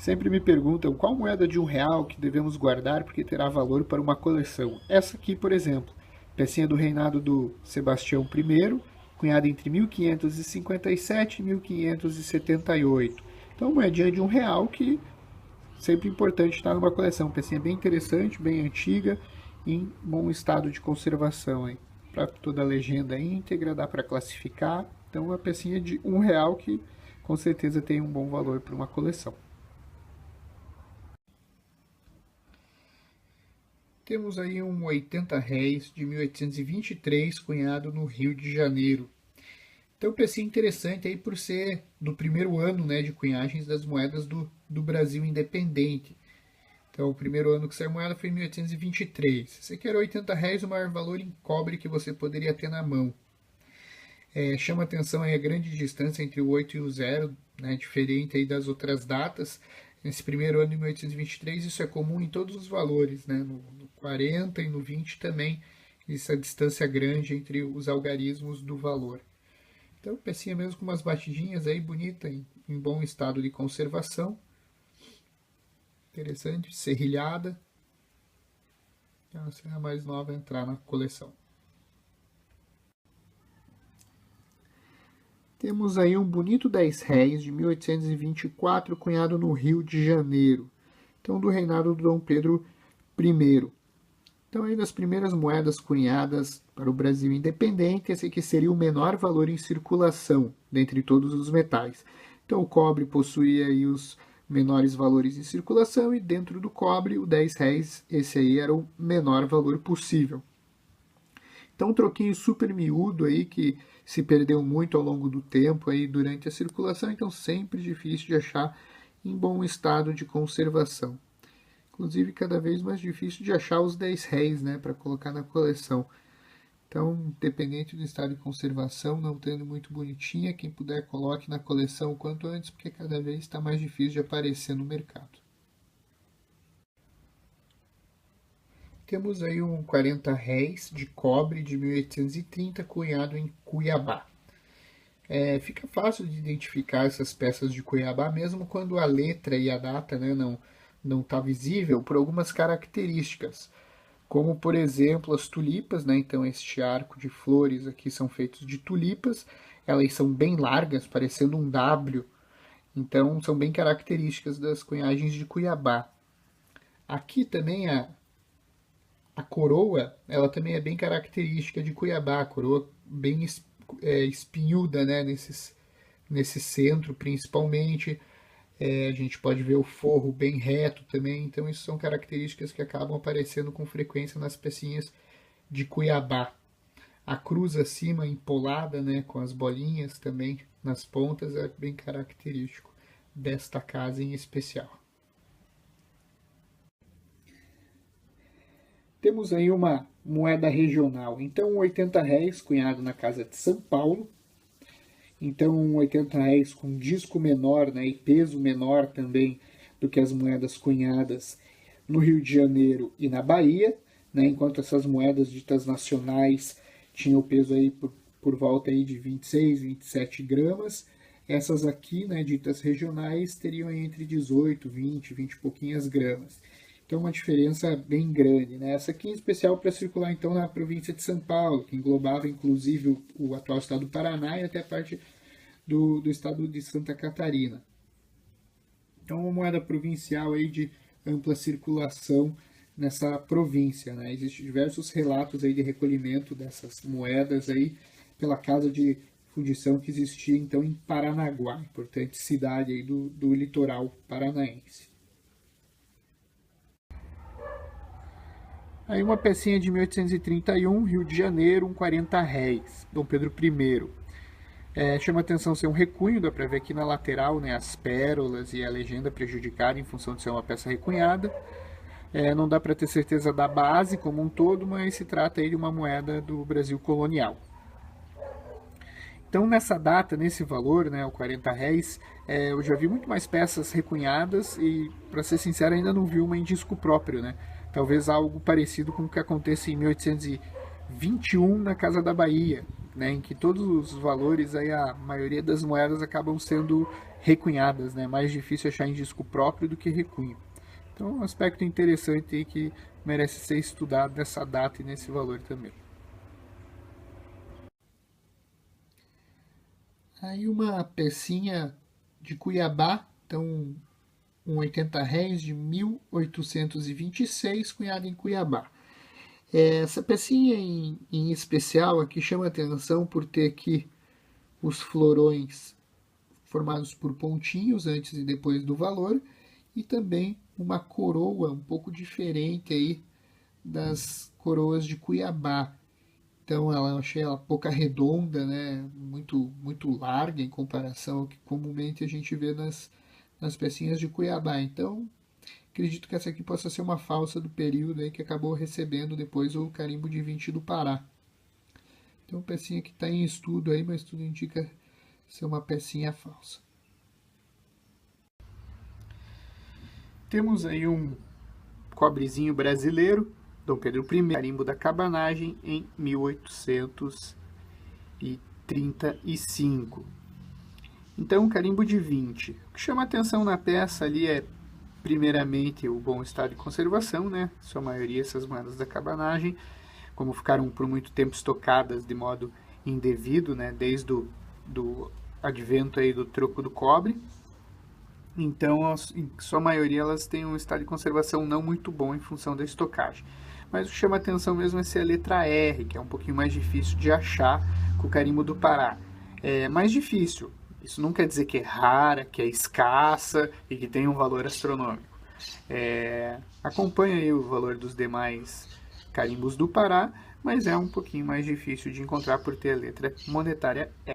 Sempre me perguntam qual moeda de R$ 1 que devemos guardar porque terá valor para uma coleção. Essa aqui, por exemplo, pecinha do reinado do Sebastião I, cunhada entre 1557 e 1578. Então, moedinha de R$ 1 que sempre importante estar numa coleção. Pecinha bem interessante, bem antiga, em bom estado de conservação. Para toda a legenda íntegra, dá para classificar. Então, uma pecinha de R$ 1 que com certeza tem um bom valor para uma coleção. Temos aí um 80 réis de 1823, cunhado no Rio de Janeiro. Então, pecinha interessante aí por ser do primeiro ano, né, de cunhagens das moedas do Brasil independente. Então, o primeiro ano que saiu a moeda foi em 1823. Esse aqui era 80 réis, o maior valor em cobre que você poderia ter na mão. Chama atenção aí a grande distância entre o 8 e o 0, né, diferente aí das outras datas. Nesse primeiro ano de 1823, isso é comum em todos os valores, né, no 40 e no 20 também, essa distância grande entre os algarismos do valor. Então, pecinha mesmo com umas batidinhas aí, bonita, em bom estado de conservação. Interessante, serrilhada. Essa é a mais nova a entrar na coleção. Temos aí um bonito 10 réis de 1824, cunhado no Rio de Janeiro. Então, do reinado do Dom Pedro I. Então, aí das primeiras moedas cunhadas para o Brasil independente, esse aqui seria o menor valor em circulação dentre todos os metais. Então, o cobre possuía aí os menores valores em circulação e dentro do cobre, o 10 réis, esse aí era o menor valor possível. Então, um troquinho super miúdo aí que se perdeu muito ao longo do tempo aí durante a circulação, então sempre difícil de achar em bom estado de conservação. Inclusive, cada vez mais difícil de achar os 10 réis, né, para colocar na coleção. Então, independente do estado de conservação, não tendo muito bonitinha, quem puder coloque na coleção o quanto antes, porque cada vez está mais difícil de aparecer no mercado. Temos aí um 40 réis de cobre de 1830, cunhado em Cuiabá. Fica fácil de identificar essas peças de Cuiabá, mesmo quando a letra e a data, né, não está visível, por algumas características, como, por exemplo, as tulipas, né? Então, este arco de flores aqui são feitos de tulipas, elas são bem largas, parecendo um W, então são bem características das cunhagens de Cuiabá. Aqui também a coroa, ela também é bem característica de Cuiabá, a coroa bem espinhuda, né? Nesse centro, principalmente. A gente pode ver o forro bem reto também, então isso são características que acabam aparecendo com frequência nas pecinhas de Cuiabá. A cruz acima empolada, né, com as bolinhas também nas pontas, é bem característico desta casa em especial. Temos aí uma moeda regional, então 80 réis, cunhado na casa de São Paulo. Então, 80 réis com disco menor, né, e peso menor também do que as moedas cunhadas no Rio de Janeiro e na Bahia, né, enquanto essas moedas ditas nacionais tinham o peso aí por volta aí de 26, 27 gramas. Essas aqui, né, ditas regionais, teriam entre 18, 20 e pouquinhas gramas. Então, uma diferença bem grande, né? Essa aqui em especial para circular, então, na província de São Paulo, que englobava, inclusive, o atual estado do Paraná e até parte do estado de Santa Catarina. Então, uma moeda provincial aí de ampla circulação nessa província, né? Existem diversos relatos aí de recolhimento dessas moedas aí pela casa de fundição que existia, então, em Paranaguá, importante cidade aí do litoral paranaense. Aí uma pecinha de 1831, Rio de Janeiro, um 40 réis, Dom Pedro I. Chama atenção ser um recunho, dá para ver aqui na lateral, né, as pérolas e a legenda prejudicada em função de ser uma peça recunhada. Não dá para ter certeza da base como um todo, mas se trata aí de uma moeda do Brasil colonial. Então, nessa data, nesse valor, né, o 40 réis, eu já vi muito mais peças recunhadas e, para ser sincero, ainda não vi uma em disco próprio, né? Talvez algo parecido com o que acontece em 1821 na Casa da Bahia, né, em que todos os valores, aí, a maioria das moedas acabam sendo recunhadas, né? Mais difícil achar em disco próprio do que recunho. Então, um aspecto interessante aí que merece ser estudado nessa data e nesse valor também. Aí uma pecinha de Cuiabá, então um 80 réis de 1826, cunhada em Cuiabá. Essa pecinha em especial aqui chama atenção por ter aqui os florões formados por pontinhos antes e depois do valor e também uma coroa um pouco diferente aí das coroas de Cuiabá. Então eu achei ela pouca redonda, né? Muito larga em comparação ao que comumente a gente vê nas pecinhas de Cuiabá. Então acredito que essa aqui possa ser uma falsa do período aí que acabou recebendo depois o carimbo de 20 do Pará. Então pecinha que está em estudo aí, mas tudo indica ser uma pecinha falsa. Temos aí um cobrezinho brasileiro, Dom Pedro I, carimbo da cabanagem em 1835. Então, carimbo de 20. O que chama atenção na peça ali é, primeiramente, o bom estado de conservação, né? Sua maioria, essas moedas da cabanagem, como ficaram por muito tempo estocadas de modo indevido, né? Desde do advento aí do troco do cobre. Então, em sua maioria, elas têm um estado de conservação não muito bom em função da estocagem. Mas o que chama atenção mesmo é ser a letra R, que é um pouquinho mais difícil de achar com o carimbo do Pará. É mais difícil. Isso não quer dizer que é rara, que é escassa e que tem um valor astronômico. Acompanha aí o valor dos demais carimbos do Pará, mas é um pouquinho mais difícil de encontrar por ter a letra monetária R.